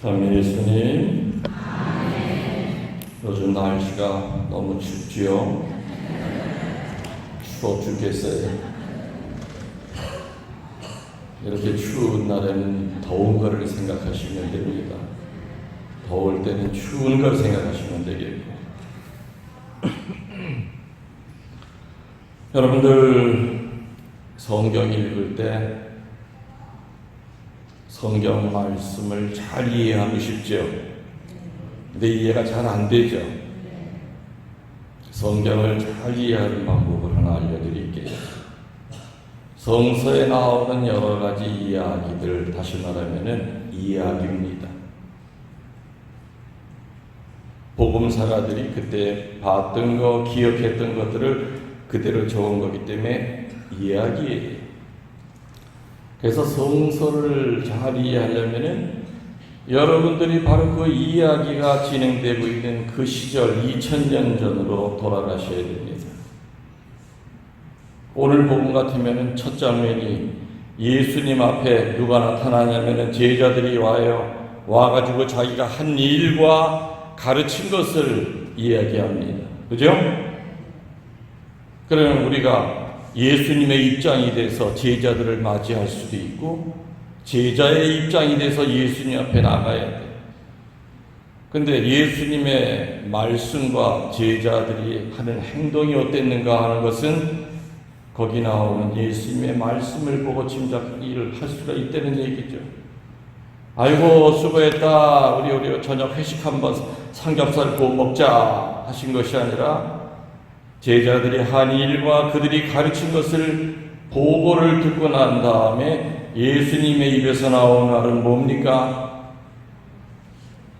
참 예수님, 요즘 날씨가 너무 춥지요? 추워 죽겠어요. 이렇게 추운 날에는 더운 거를 생각하시면 됩니다. 더울 때는 추운 걸 생각하시면 되겠고. 여러분들 성경 읽을 때 성경 말씀을 잘 이해하고 싶죠? 근데 이해가 잘 안 되죠? 성경을 잘 이해하는 방법을 하나 알려드릴게요. 성서에 나오는 여러 가지 이야기들, 다시 말하면은 이야기입니다. 복음사가들이 그때 봤던 거, 기억했던 것들을 그대로 적은 거기 때문에 이야기예요. 그래서 성서를 잘 이해하려면은 여러분들이 바로 그 이야기가 진행되고 있는 그 시절 2000년 전으로 돌아가셔야 됩니다. 오늘 복음 같으면은 첫 장면이 예수님 앞에 누가 나타나냐면은 제자들이 와가지고 자기가 한 일과 가르친 것을 이야기합니다. 그죠? 그러면 우리가 예수님의 입장이 돼서 제자들을 맞이할 수도 있고 제자의 입장이 돼서 예수님 앞에 나가야 돼. 근데 예수님의 말씀과 제자들이 하는 행동이 어땠는가 하는 것은 거기 나오는 예수님의 말씀을 보고 짐작을 할 수가 있다는 얘기죠. 아이고 수고했다. 우리 저녁 회식 한번 삼겹살 구워 먹자 하신 것이 아니라 제자들이 한 일과 그들이 가르친 것을 보고를 듣고 난 다음에 예수님의 입에서 나온 말은 뭡니까?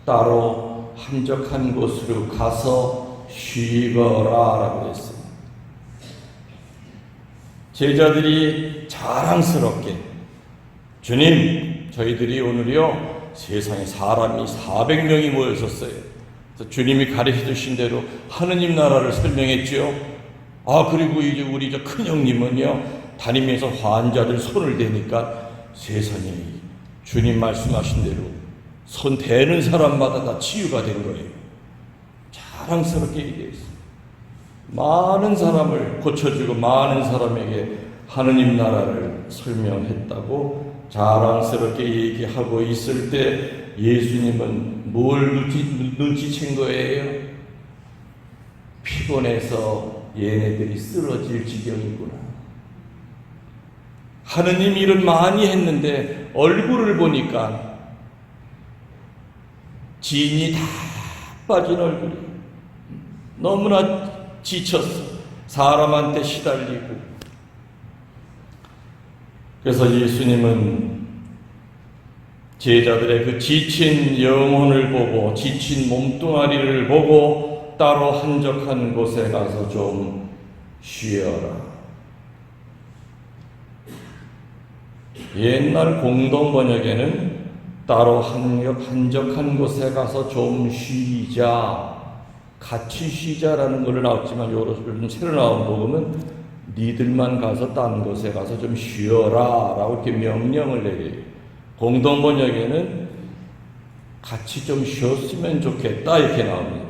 따로 한적한 곳으로 가서 쉬거라 라고 했습니다. 제자들이 자랑스럽게 주님, 저희들이 오늘요 세상에 사람이 400명이 모였었어요. 주님이 가르쳐 주신 대로 하느님 나라를 설명했지요. 그리고 이제 우리 저 큰형님은요 다니면서 환자들 손을 대니까 세상에 주님 말씀하신 대로 손 대는 사람마다 다 치유가 된 거예요. 자랑스럽게 얘기했어요. 많은 사람을 고쳐주고 많은 사람에게 하느님 나라를 설명했다고 자랑스럽게 얘기하고 있을 때 예수님은 뭘 눈치챈 거예요? 피곤해서 얘네들이 쓰러질 지경이구나. 하느님 일은 많이 했는데 얼굴을 보니까 진이 다 빠진 얼굴이 너무나 지쳤어. 사람한테 시달리고. 그래서 예수님은 제자들의 그 지친 영혼을 보고 지친 몸뚱아리를 보고 따로 한적한 곳에 가서 좀 쉬어라. 옛날 공동 번역에는 따로 한적한 곳에 가서 좀 쉬자, 같이 쉬자라는 걸 나왔지만 요즘 새로 나온 복음은 니들만 가서 딴 곳에 가서 좀 쉬어라 라고 이렇게 명령을 내려요. 공동 번역에는 같이 좀 쉬었으면 좋겠다 이렇게 나옵니다.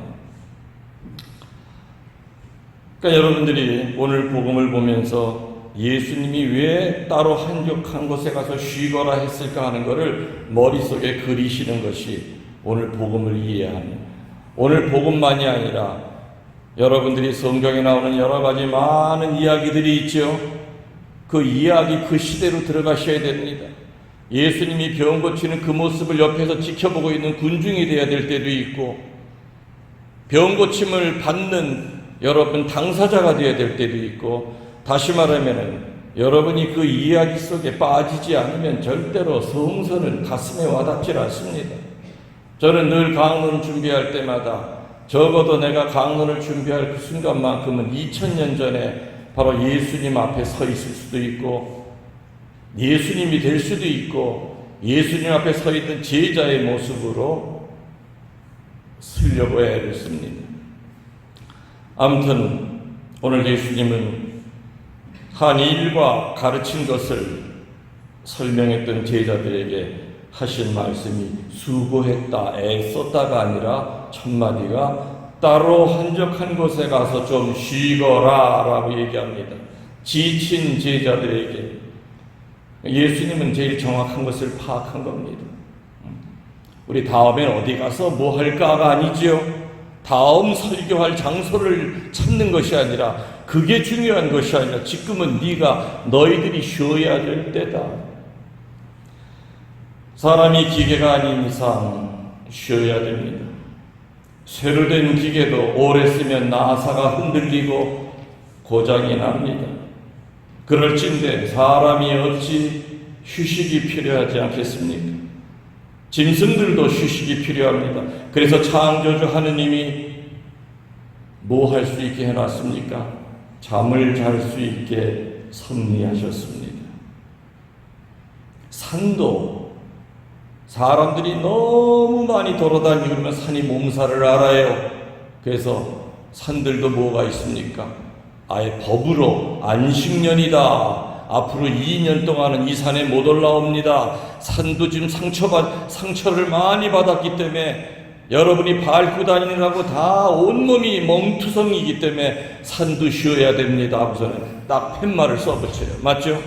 그러니까 여러분들이 오늘 복음을 보면서 예수님이 왜 따로 한적한 곳에 가서 쉬거라 했을까 하는 것을 머릿속에 그리시는 것이 오늘 복음을 이해하는, 오늘 복음만이 아니라 여러분들이 성경에 나오는 여러 가지 많은 이야기들이 있죠. 그 이야기 그 시대로 들어가셔야 됩니다. 예수님이 병 고치는 그 모습을 옆에서 지켜보고 있는 군중이 되어야 될 때도 있고 병 고침을 받는 여러분 당사자가 되어야 될 때도 있고, 다시 말하면 여러분이 그 이야기 속에 빠지지 않으면 절대로 성서는 가슴에 와닿지 않습니다. 저는 늘 강론을 준비할 때마다 적어도 내가 강론을 준비할 그 순간만큼은 2000년 전에 바로 예수님 앞에 서 있을 수도 있고 예수님이 될 수도 있고 예수님 앞에 서 있는 제자의 모습으로 쓰려고 애를 씁니다. 아무튼 오늘 예수님은 한 일과 가르친 것을 설명했던 제자들에게 하신 말씀이 수고했다, 애썼다가 아니라 첫마디가 따로 한적한 곳에 가서 좀 쉬거라 라고 얘기합니다. 지친 제자들에게 예수님은 제일 정확한 것을 파악한 겁니다. 우리 다음엔 어디 가서 뭐 할까가 아니지요. 다음 설교할 장소를 찾는 것이 아니라, 그게 중요한 것이 아니라 지금은 너희들이 쉬어야 될 때다. 사람이 기계가 아닌 이상 쉬어야 됩니다. 새로 된 기계도 오래 쓰면 나사가 흔들리고 고장이 납니다. 그럴진데 사람이 어찌 휴식이 필요하지 않겠습니까? 짐승들도 휴식이 필요합니다. 그래서 창조주 하느님이 뭐 할 수 있게 해놨습니까? 잠을 잘 수 있게 섭리하셨습니다. 산도 사람들이 너무 많이 돌아다니면 산이 몸살을 앓아요. 그래서 산들도 뭐가 있습니까? 아예 법으로 안식년이다. 앞으로 2년 동안은 이 산에 못 올라옵니다. 산도 지금 상처를 많이 받았기 때문에 여러분이 밟고 다니느라고 다 온몸이 멍투성이기 때문에 산도 쉬어야 됩니다 하고서는 딱 팻말을 써붙여요. 맞죠?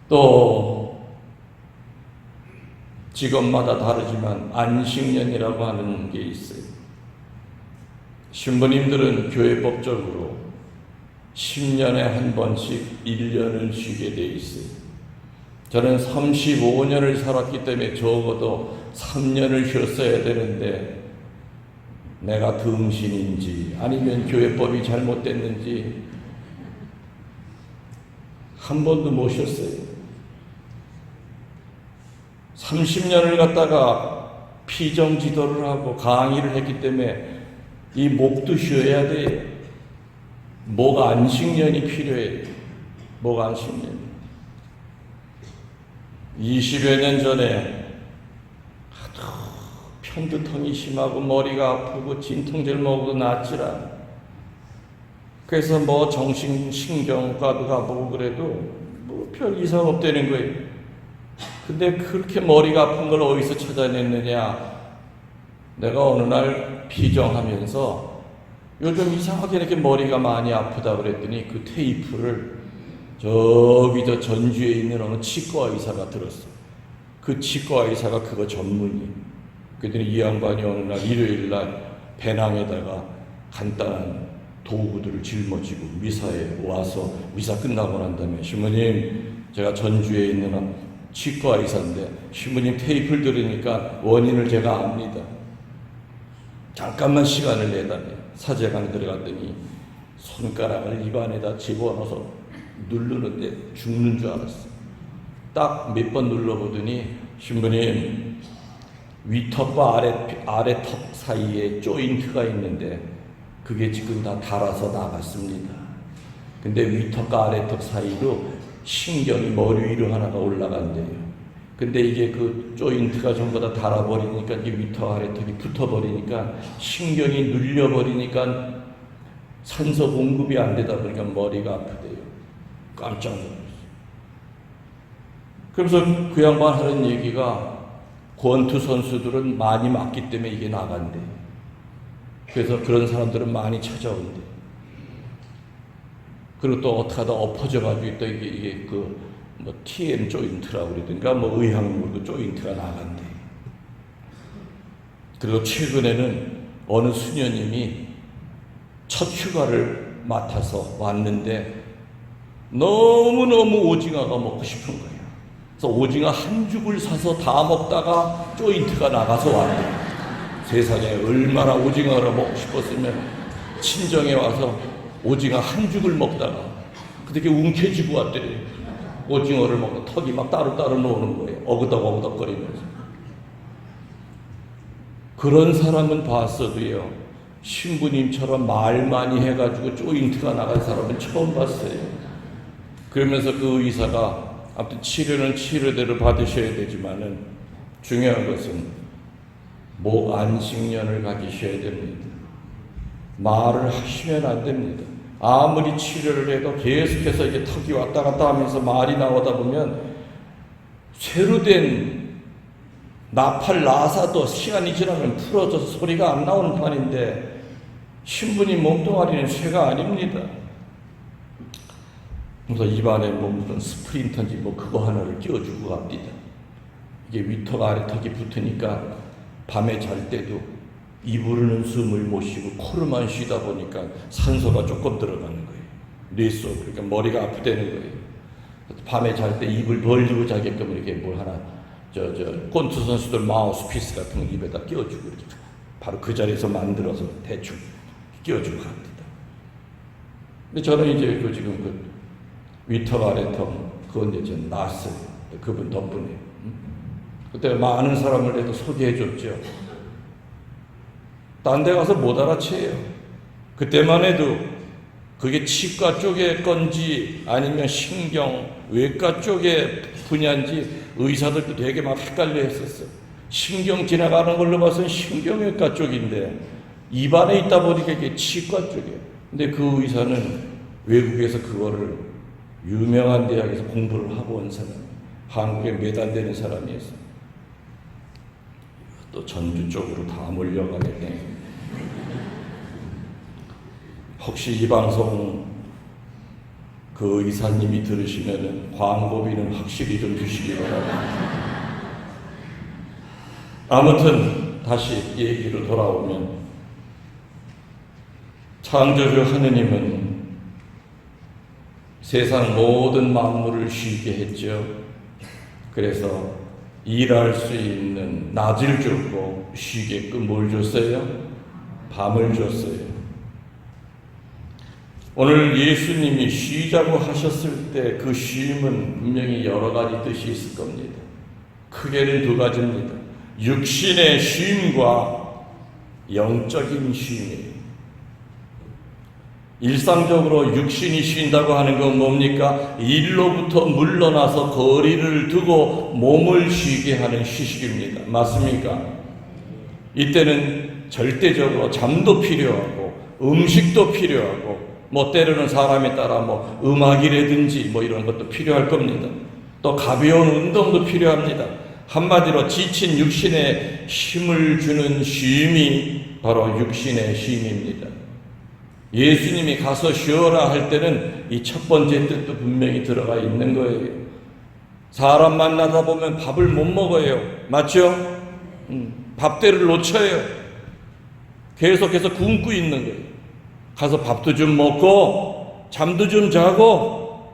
또 직업마다 다르지만 안식년이라고 하는 게 있어요. 신부님들은 교회법적으로 10년에 한 번씩 1년을 쉬게 돼 있어요. 저는 35년을 살았기 때문에 적어도 3년을 쉬었어야 되는데, 내가 등신인지 아니면 교회법이 잘못됐는지 한 번도 못 쉬었어요. 30년을 갖다가 피정지도를 하고 강의를 했기 때문에 이 목도 쉬어야 돼요. 목 안식년이 필요해요. 목 안식년. 20여 년 전에 하도 편두통이 심하고 머리가 아프고 진통제를 먹어도 낫질 않아. 그래서 뭐 정신신경과도 가보고 그래도 뭐 별 이상 없다는 거예요. 근데 그렇게 머리가 아픈 걸 어디서 찾아냈느냐? 내가 어느 날 피정하면서 요즘 이상하게 이렇게 머리가 많이 아프다 그랬더니 그 테이프를 저기 저 전주에 있는 어느 치과 의사가 들었어. 그 치과 의사가 그거 전문이에요. 그랬더니 이 양반이 어느 날 일요일 날 배낭에다가 간단한 도구들을 짊어지고 미사에 와서 미사 끝나고 난 다음에, 신부님 제가 전주에 있는 치과 의사인데 신부님 테이프를 들으니까 원인을 제가 압니다. 잠깐만 시간을 내다니 사제관에 들어갔더니 손가락을 입안에다 집어넣어서 누르는데 죽는 줄 알았어. 딱 몇 번 눌러보더니, 신부님 위턱과 아래턱 사이에 조인트가 있는데 그게 지금 다 닳아서 나갔습니다. 근데 위턱과 아래턱 사이로 신경이 머리 위로 하나가 올라간대요. 근데 이게 그 조인트가 전부 다 닳아버리니까 이게 위턱 아래턱이 붙어버리니까 신경이 눌려버리니까 산소 공급이 안 되다 보니까 머리가 아프대요. 깜짝 놀랐어요. 그래서 그 양반 하는 얘기가 권투 선수들은 많이 맞기 때문에 이게 나간대. 그래서 그런 사람들은 많이 찾아온대. 그리고 또 어떻게 하다 엎어져가지고 또 이게 그 뭐 TM 조인트라고 그러든가 뭐 의학물도 조인트가 나간대. 그리고 최근에는 어느 수녀님이 첫 휴가를 맡아서 왔는데 너무너무 오징어가 먹고 싶은 거예요. 그래서 오징어 한 죽을 사서 다 먹다가 조인트가 나가서 왔대. 세상에 얼마나 오징어를 먹고 싶었으면 친정에 와서 오징어 한 죽을 먹다가 그렇게 움켜쥐고 왔대요. 오징어를 먹고 턱이 막 따로따로 노는 거예요. 어그덕어그덕거리면서. 그런 사람은 봤어도요, 신부님처럼 말 많이 해가지고 조인트가 나간 사람은 처음 봤어요. 그러면서 그 의사가 아무튼 치료는 치료대로 받으셔야 되지만은 중요한 것은 목 안식년을 가지셔야 됩니다. 말을 하시면 안 됩니다. 아무리 치료를 해도 계속해서 이게 턱이 왔다 갔다 하면서 말이 나오다 보면 쇠로 된 나팔 나사도 시간이 지나면 풀어져서 소리가 안 나오는 판인데 신부님 몸뚱아리는 쇠가 아닙니다. 그래서 입안에 뭐 무슨 스프린터인지 뭐 그거 하나를 끼워주고 갑니다. 이게 위턱 아래턱이 붙으니까 밤에 잘 때도 입으로는 숨을 못 쉬고 코로만 쉬다 보니까 산소가 조금 들어가는 거예요. 뇌 속. 그러니까 머리가 아프다는 거예요. 밤에 잘 때 입을 벌리고 자게끔 이렇게 뭘 하나 권투 선수들 마우스피스 같은 거 입에다 끼워주고 이렇게 바로 그 자리에서 만들어서 대충 끼워주고 갑니다. 근데 저는 이제 지금 위턱 아래턱 그건 이제 놨어요. 그분 덕분에. 그때 많은 사람을 내도 소개해줬죠. 딴 데 가서 못 알아채요. 그때만 해도 그게 치과 쪽의 건지 아니면 신경, 외과 쪽의 분야인지 의사들도 되게 막 헷갈려 했었어요. 신경 지나가는 걸로 봐서는 신경외과 쪽인데 입안에 있다 보니까 이게 치과 쪽이에요. 근데 그 의사는 외국에서 그거를 유명한 대학에서 공부를 하고 온 사람, 한국에 몇 안 되는 사람이었어요. 또 전주 쪽으로 다 몰려가겠네. 혹시 이 방송 그 의사님이 들으시면은 광고비는 확실히 좀 주시기 바랍니다. 아무튼 다시 얘기로 돌아오면 창조주 하느님은 세상 모든 만물을 쉬게 했죠. 그래서 일할 수 있는 낮을 줬고 쉬게끔 뭘 줬어요? 밤을 줬어요. 오늘 예수님이 쉬자고 하셨을 때 그 쉼은 분명히 여러 가지 뜻이 있을 겁니다. 크게는 두 가지입니다. 육신의 쉼과 영적인 쉼이에요. 일상적으로 육신이 쉰다고 하는 건 뭡니까? 일로부터 물러나서 거리를 두고 몸을 쉬게 하는 휴식입니다. 맞습니까? 이때는 절대적으로 잠도 필요하고 음식도 필요하고 뭐 때로는 사람에 따라 뭐 음악이라든지 뭐 이런 것도 필요할 겁니다. 또 가벼운 운동도 필요합니다. 한마디로 지친 육신에 힘을 주는 쉼이 바로 육신의 쉼입니다. 예수님이 가서 쉬어라 할 때는 이 첫 번째 뜻도 분명히 들어가 있는 거예요. 사람 만나다 보면 밥을 못 먹어요. 맞죠? 밥대를 놓쳐요. 계속해서 굶고 있는 거예요. 가서 밥도 좀 먹고 잠도 좀 자고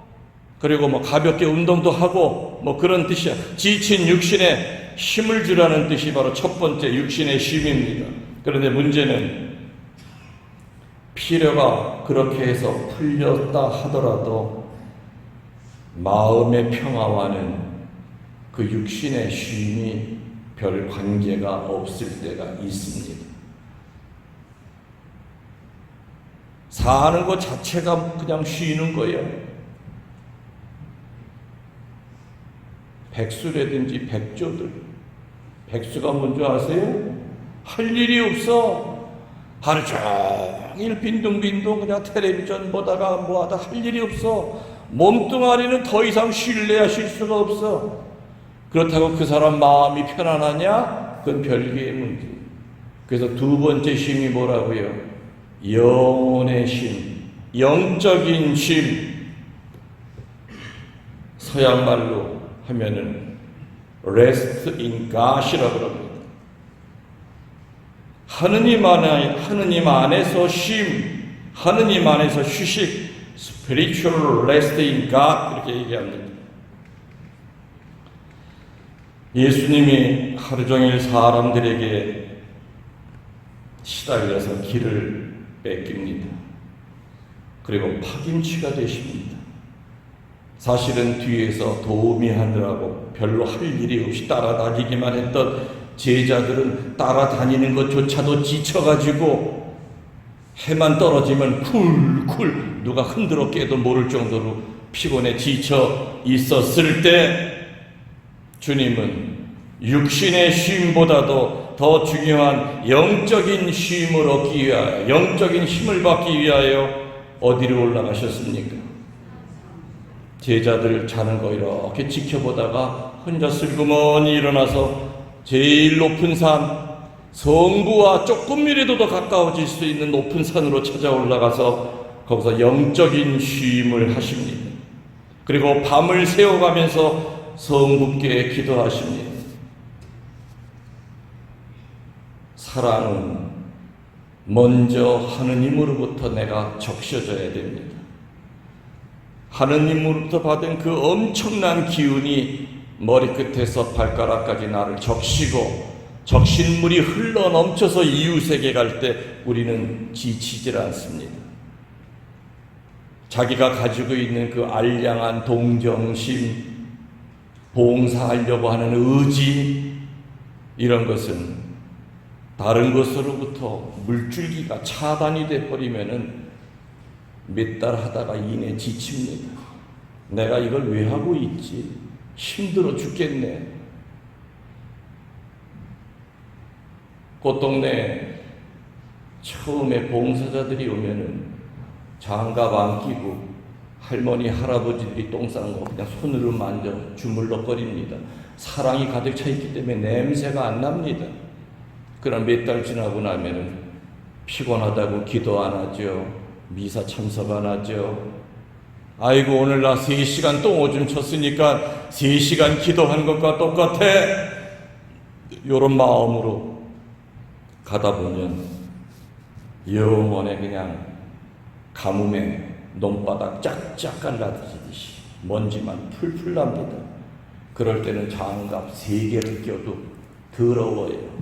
그리고 뭐 가볍게 운동도 하고 뭐 그런 뜻이야. 지친 육신에 힘을 주라는 뜻이 바로 첫 번째 육신의 쉼입니다. 그런데 문제는 필요가 그렇게 해서 풀렸다 하더라도 마음의 평화와는 그 육신의 쉼이 별 관계가 없을 때가 있습니다. 사는 것 자체가 그냥 쉬는 거예요. 백수라든지 백조들, 백수가 뭔지 아세요? 할 일이 없어. 하루 종일 빈둥빈둥 그냥 텔레비전 보다가 뭐하다 할 일이 없어. 몸뚱아리는 더 이상 쉴래야 쉴 수가 없어. 그렇다고 그 사람 마음이 편안하냐? 그건 별개의 문제. 그래서 두 번째 쉼이 뭐라고요? 영혼의 쉼, 영적인 쉼. 서양말로 하면은 rest in God이라고 합니다. 하느님 안에서 쉼, 하느님 안에서 휴식, spiritual rest in God 이렇게 얘기합니다. 예수님이 하루 종일 사람들에게 시달려서 길을 뺏깁니다. 그리고 파김치가 되십니다. 사실은 뒤에서 도우미 하느라고 별로 할 일이 없이 따라다니기만 했던 제자들은 따라다니는 것조차도 지쳐가지고 해만 떨어지면 쿨쿨 누가 흔들어 깨도 모를 정도로 피곤해 지쳐 있었을 때 주님은 육신의 쉼보다도 더 중요한 영적인 쉼을 얻기 위하여, 영적인 힘을 받기 위하여 어디로 올라가셨습니까? 제자들 자는 거 이렇게 지켜보다가 혼자 슬그머니 일어나서 제일 높은 산, 성부와 조금이라도 더 가까워질 수 있는 높은 산으로 찾아 올라가서 거기서 영적인 쉼을 하십니다. 그리고 밤을 새워가면서 성부께 기도하십니다. 사랑은 먼저 하느님으로부터 내가 적셔져야 됩니다. 하느님으로부터 받은 그 엄청난 기운이 머리끝에서 발가락까지 나를 적시고 적신물이 흘러 넘쳐서 이웃에게 갈 때 우리는 지치질 않습니다. 자기가 가지고 있는 그 알량한 동정심, 봉사하려고 하는 의지, 이런 것은 다른 것으로부터 물줄기가 차단이 돼버리면은 몇 달 하다가 이내 지칩니다. 내가 이걸 왜 하고 있지? 힘들어 죽겠네. 꽃동네 처음에 봉사자들이 오면은 장갑 안 끼고 할머니 할아버지들이 똥 싸는 거 그냥 손으로 만져 주물럭거립니다. 사랑이 가득 차 있기 때문에 냄새가 안 납니다. 그럼 몇 달 지나고 나면은 피곤하다고 기도 안 하죠. 미사 참석 안 하죠. 아이고 오늘 나 3시간 똥 오줌 쳤으니까 3시간 기도한 것과 똑같아. 이런 마음으로 가다 보면 영원에 그냥 가뭄에 논바닥 쫙쫙 갈라지듯이 먼지만 풀풀 납니다. 그럴 때는 장갑 3개를 껴도 더러워요.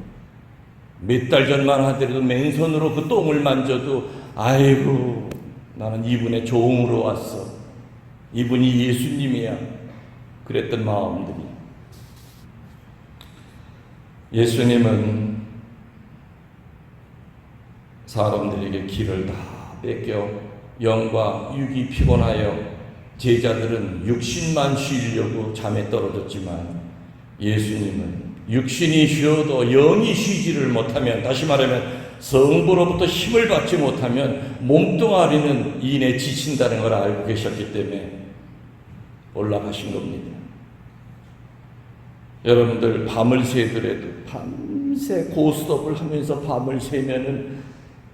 몇 달 전만 하더라도 맨손으로 그 똥을 만져도 아이고 나는 이분의 종으로 왔어. 이분이 예수님이야. 그랬던 마음들이. 예수님은 사람들에게 길을 다 뺏겨 영과 육이 피곤하여 제자들은 육신만 쉬려고 잠에 떨어졌지만 예수님은 육신이 쉬어도 영이 쉬지를 못하면, 다시 말하면 성부로부터 힘을 받지 못하면 몸뚱아리는 이내 지친다는 걸 알고 계셨기 때문에 올라가신 겁니다. 여러분들 밤을 새더라도 밤새 고스톱을 하면서 밤을 새면은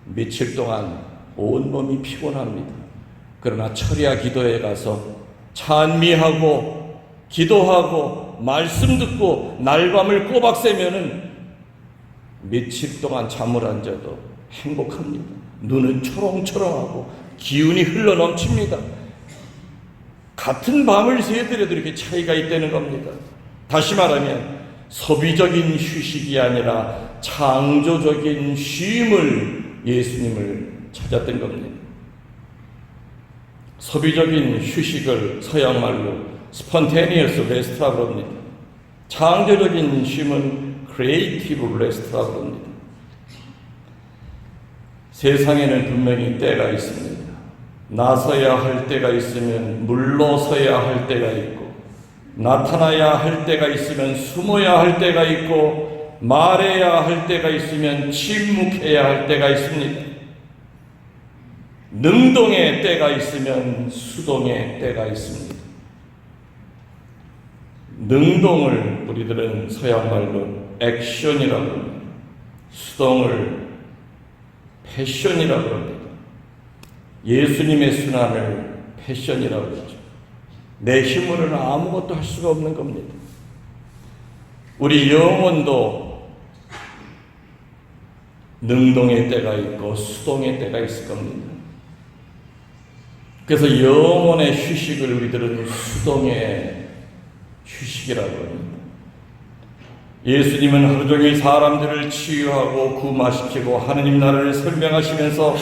며칠 동안 온몸이 피곤합니다. 그러나 철야 기도에 가서 찬미하고 기도하고 말씀 듣고 날밤을 꼬박 새면은 며칠 동안 잠을 안 자도 행복합니다. 눈은 초롱초롱하고 기운이 흘러 넘칩니다. 같은 밤을 새더라도 이렇게 차이가 있다는 겁니다. 다시 말하면 소비적인 휴식이 아니라 창조적인 쉼을 예수님을 찾았던 겁니다. 소비적인 휴식을 서양말로 spontaneous rest라고 합니다. 창조적인 쉼은 creative rest라고 합니다. 세상에는 분명히 때가 있습니다. 나서야 할 때가 있으면 물러서야 할 때가 있고, 나타나야 할 때가 있으면 숨어야 할 때가 있고, 말해야 할 때가 있으면 침묵해야 할 때가 있습니다. 능동의 때가 있으면 수동의 때가 있습니다. 능동을 우리들은 서양말로 액션이라고 합니다. 수동을 패션이라고 합니다. 예수님의 순환을 패션이라고 그러죠. 내 힘으로는 아무것도 할 수가 없는 겁니다. 우리 영혼도 능동의 때가 있고 수동의 때가 있을 겁니다. 그래서 영혼의 휴식을 우리들은 수동의 휴식이라고 합니다. 예수님은 하루 종일 사람들을 치유하고 구마시키고 하느님 나라를 설명하시면서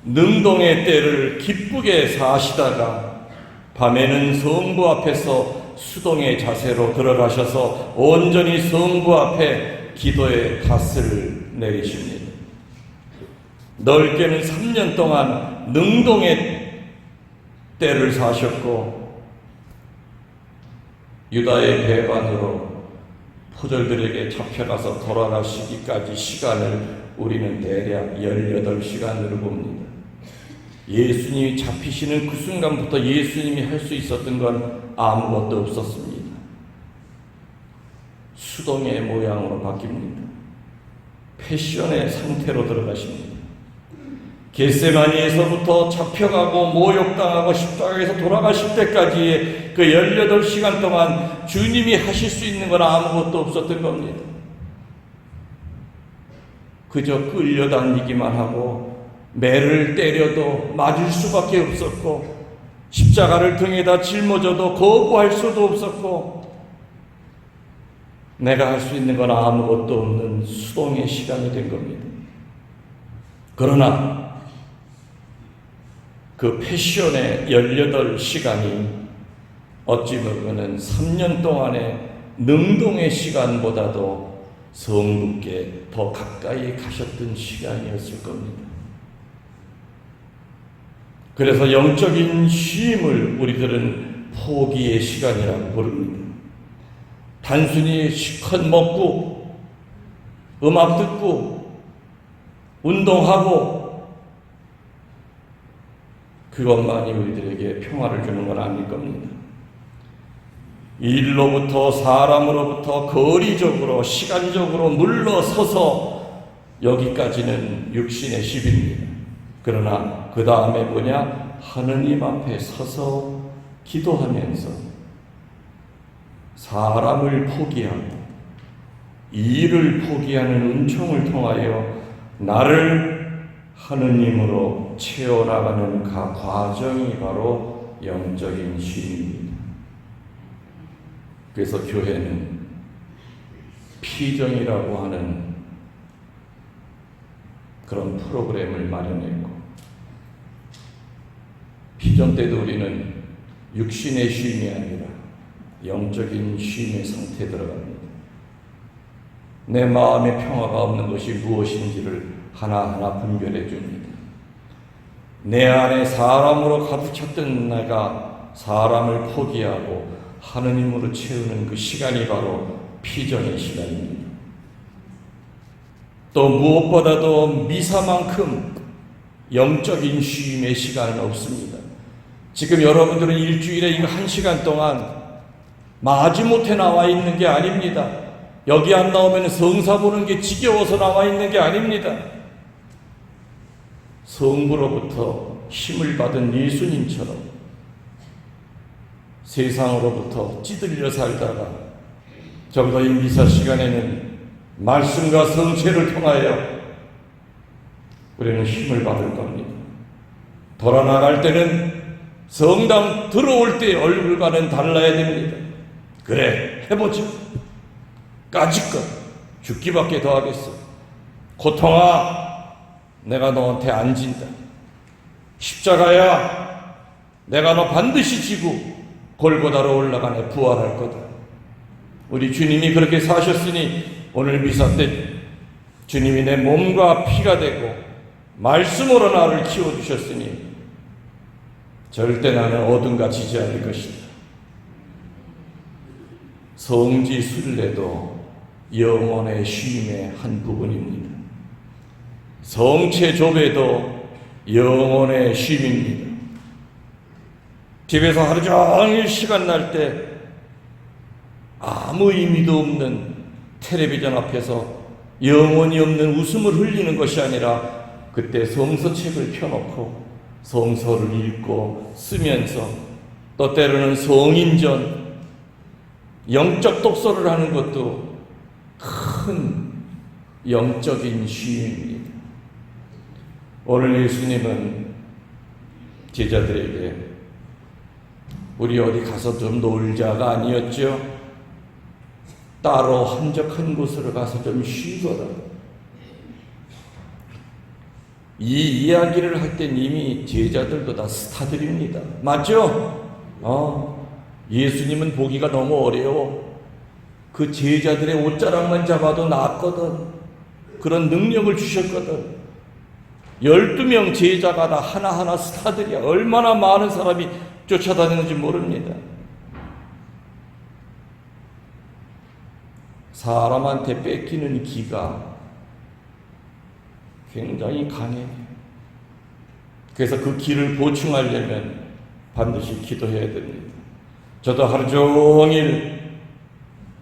능동의 때를 기쁘게 사시다가 밤에는 성부 앞에서 수동의 자세로 들어가셔서 온전히 성부 앞에 기도의 닷을 내리십니다. 넓게는 3년 동안 능동의 때를 사셨고 유다의 배반으로 포졸들에게 잡혀가서 돌아가시기까지 시간을 우리는 대략 18시간으로 봅니다. 예수님이 잡히시는 그 순간부터 예수님이 할 수 있었던 건 아무것도 없었습니다. 수동의 모양으로 바뀝니다. 패션의 상태로 들어가십니다. 겟세마니에서부터 잡혀가고 모욕당하고 십자가에서 돌아가실 때까지의 그 18시간 동안 주님이 하실 수 있는 건 아무것도 없었던 겁니다. 그저 끌려다니기만 하고 매를 때려도 맞을 수밖에 없었고 십자가를 등에다 짊어져도 거부할 수도 없었고 내가 할 수 있는 건 아무것도 없는 수동의 시간이 된 겁니다. 그러나 그 패션의 18시간이 어찌 보면 3년 동안의 능동의 시간보다도 성부께 더 가까이 가셨던 시간이었을 겁니다. 그래서 영적인 쉼을 우리들은 포기의 시간이라고 부릅니다. 단순히 실컷 먹고 음악 듣고 운동하고 그것만이 우리들에게 평화를 주는 건 아닐 겁니다. 일로부터 사람으로부터 거리적으로 시간적으로 물러서서 여기까지는 육신의 쉼입니다. 그러나 그 다음에 뭐냐? 하느님 앞에 서서 기도하면서 사람을 포기하고 일을 포기하는 은총을 통하여 나를 하느님으로 채워나가는 그 과정이 바로 영적인 쉼입니다. 그래서 교회는 피정이라고 하는 그런 프로그램을 마련했고, 피정 때도 우리는 육신의 쉼이 아니라 영적인 쉼의 상태에 들어갑니다. 내 마음의 평화가 없는 것이 무엇인지를 하나하나 분별해 줍니다. 내 안에 사람으로 가득 찼던 내가 사람을 포기하고 하느님으로 채우는 그 시간이 바로 피정의 시간입니다. 또 무엇보다도 미사만큼 영적인 쉼의 시간은 없습니다. 지금 여러분들은 일주일에 이거 1시간 동안 마지못해 나와 있는 게 아닙니다. 여기 안 나오면 성사 보는 게 지겨워서 나와 있는 게 아닙니다. 성부로부터 힘을 받은 예수님처럼 세상으로부터 찌들려 살다가 적어도 이 미사 시간에는 말씀과 성체를 통하여 우리는 힘을 받을 겁니다. 돌아나갈 때는 성당 들어올 때 얼굴과는 달라야 됩니다. 그래, 해보자. 까짓것 죽기밖에 더 하겠어. 고통아, 내가 너한테 안 진다. 십자가야, 내가 너 반드시 지고 골고다로 올라가네 부활할 거다. 우리 주님이 그렇게 사셨으니 오늘 미사 때 주님이 내 몸과 피가 되고 말씀으로 나를 키워주셨으니 절대 나는 어둠과 지지 않을 것이다. 성지 순례도 영혼의 쉼의 한 부분입니다. 성체 조배도 영혼의 쉼입니다. 집에서 하루 종일 시간 날 때 아무 의미도 없는 텔레비전 앞에서 영혼이 없는 웃음을 흘리는 것이 아니라 그때 성서책을 펴놓고 성서를 읽고 쓰면서 또 때로는 성인전 영적 독서를 하는 것도 큰 영적인 쉼입니다. 오늘 예수님은 제자들에게 우리 어디 가서 좀 놀자가 아니었죠. 따로 한적한 곳으로 가서 좀 쉬거라. 이 이야기를 할 땐 이미 제자들도 다 스타들입니다. 맞죠? 예수님은 보기가 너무 어려워. 그 제자들의 옷자락만 잡아도 낫거든. 그런 능력을 주셨거든. 12명 제자가 다 하나하나 스타들이야. 얼마나 많은 사람이 쫓아다니는지 모릅니다. 사람한테 뺏기는 기가 굉장히 강해. 그래서 그 길을 보충하려면 반드시 기도해야 됩니다. 저도 하루 종일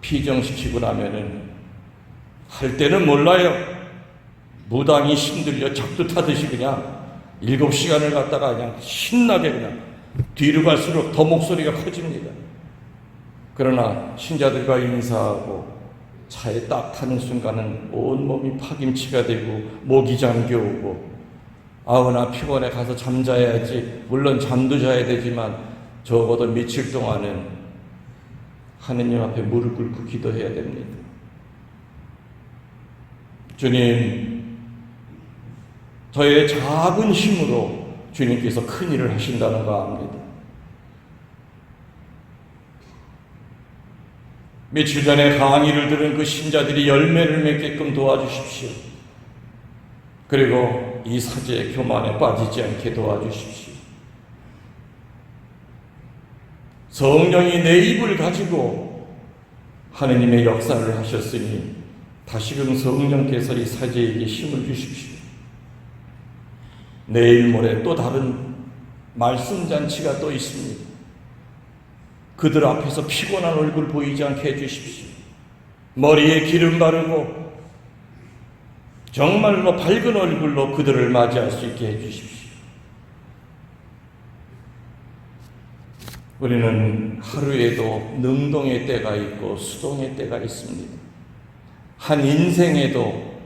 피정시키고 나면은 할 때는 몰라요. 무당이 힘들려 작두 타듯이 그냥 7시간을 갖다가 그냥 신나게 그냥 뒤로 갈수록 더 목소리가 커집니다. 그러나 신자들과 인사하고 차에 딱 타는 순간은 온몸이 파김치가 되고 목이 잠겨오고 아우나 피곤해 가서 잠자야지. 물론 잠도 자야 되지만 적어도 며칠 동안은 하느님 앞에 무릎 꿇고 기도해야 됩니다. 주님, 저의 작은 힘으로 주님께서 큰 일을 하신다는 거 압니다. 며칠 전에 강의를 들은 그 신자들이 열매를 맺게끔 도와주십시오. 그리고 이 사제의 교만에 빠지지 않게 도와주십시오. 성령이 내 입을 가지고 하느님의 역사를 하셨으니 다시금 성령께서 이 사제에게 힘을 주십시오. 내일 모레 또 다른 말씀잔치가 또 있습니다. 그들 앞에서 피곤한 얼굴 보이지 않게 해주십시오. 머리에 기름 바르고 정말로 밝은 얼굴로 그들을 맞이할 수 있게 해주십시오. 우리는 하루에도 능동의 때가 있고 수동의 때가 있습니다. 한 인생에도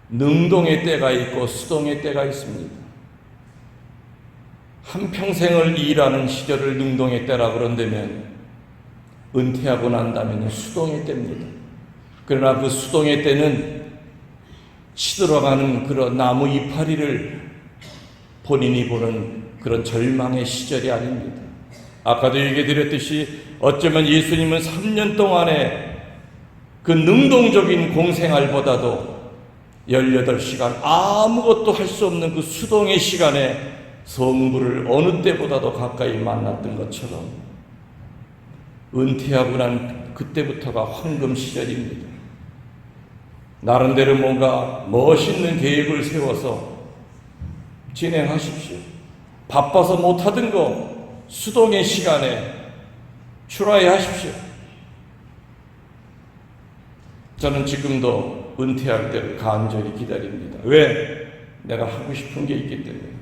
능동의 때가 있고 수동의 때가 있습니다. 한평생을 일하는 시절을 능동의 때라 그런다면 은퇴하고 난다면 수동의 때입니다. 그러나 그 수동의 때는 시들어가는 그런 나무 이파리를 본인이 보는 그런 절망의 시절이 아닙니다. 아까도 얘기 드렸듯이 어쩌면 예수님은 3년 동안의 그 능동적인 공생활보다도 18시간 아무것도 할 수 없는 그 수동의 시간에 성부를 어느 때보다도 가까이 만났던 것처럼 은퇴하고 난 그때부터가 황금 시절입니다. 나름대로 뭔가 멋있는 계획을 세워서 진행하십시오. 바빠서 못하던 거 수동의 시간에 트라이 하십시오. 저는 지금도 은퇴할 때를 간절히 기다립니다. 왜? 내가 하고 싶은 게 있기 때문에.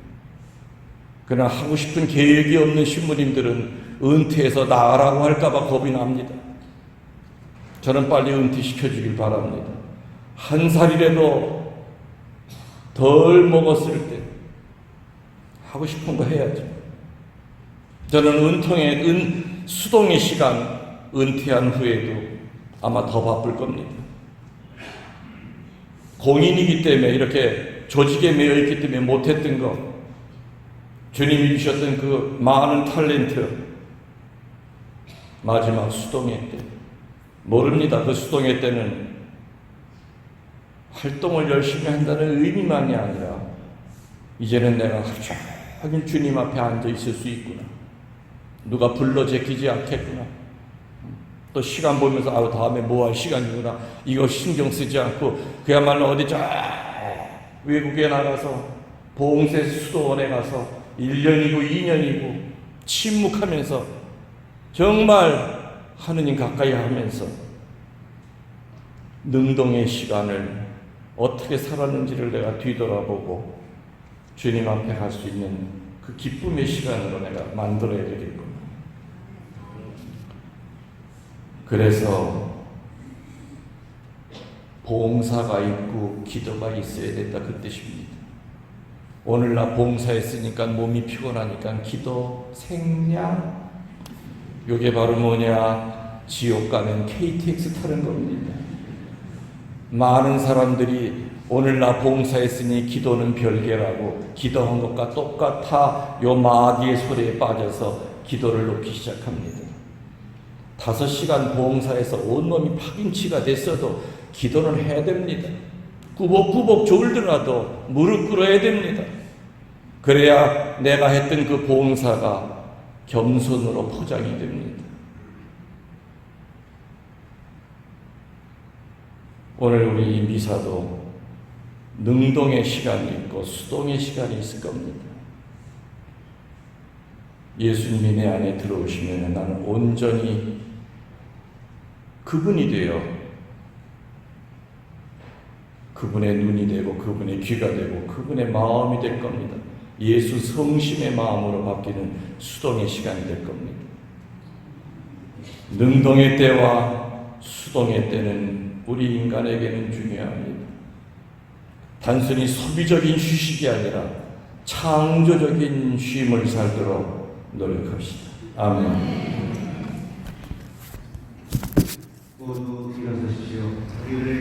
그러나 하고 싶은 계획이 없는 신부님들은 은퇴해서 나가라고 할까봐 겁이 납니다. 저는 빨리 은퇴시켜주길 바랍니다. 한 살이라도 덜 먹었을 때 하고 싶은 거 해야죠. 저는 수동의 시간 은퇴한 후에도 아마 더 바쁠 겁니다. 공인이기 때문에 이렇게 조직에 매여 있기 때문에 못했던 거, 주님이 주셨던 그 많은 탤런트, 마지막 수동의 때 모릅니다. 그 수동의 때는 활동을 열심히 한다는 의미만이 아니라 이제는 내가 하루 종일 주님 앞에 앉아 있을 수 있구나. 누가 불러 제끼지 않겠구나. 또 시간 보면서 다음에 뭐 할 시간이구나. 이거 신경 쓰지 않고 그야말로 어디 외국에 나가서 봉쇄 수도원에 가서 1년이고 2년이고 침묵하면서 정말 하느님 가까이 하면서 능동의 시간을 어떻게 살았는지를 내가 뒤돌아보고 주님 앞에 갈 수 있는 그 기쁨의 시간으로 내가 만들어야 되겠구나. 그래서 봉사가 있고 기도가 있어야 된다 그 뜻입니다. 오늘 나 봉사했으니까 몸이 피곤하니까 기도 생략. 이게 바로 뭐냐? 지옥 가면 KTX 타는 겁니다. 많은 사람들이 오늘 나 봉사했으니 기도는 별개라고 기도한 것과 똑같아 요 마귀의 소리에 빠져서 기도를 놓기 시작합니다. 5시간 봉사해서 온몸이 파김치가 됐어도 기도는 해야 됩니다. 꾸벅꾸벅 졸더라도 무릎 꿇어야 됩니다. 그래야 내가 했던 그 봉사가 겸손으로 포장이 됩니다. 오늘 우리 이 미사도 능동의 시간이 있고 수동의 시간이 있을 겁니다. 예수님이 내 안에 들어오시면 나는 온전히 그분이 되어 그분의 눈이 되고 그분의 귀가 되고 그분의 마음이 될 겁니다. 예수 성심의 마음으로 바뀌는 수동의 시간이 될 겁니다. 능동의 때와 수동의 때는 우리 인간에게는 중요합니다. 단순히 소비적인 휴식이 아니라 창조적인 쉼을 살도록 노력합시다. 아멘. 모두 일어서십시오. 우리를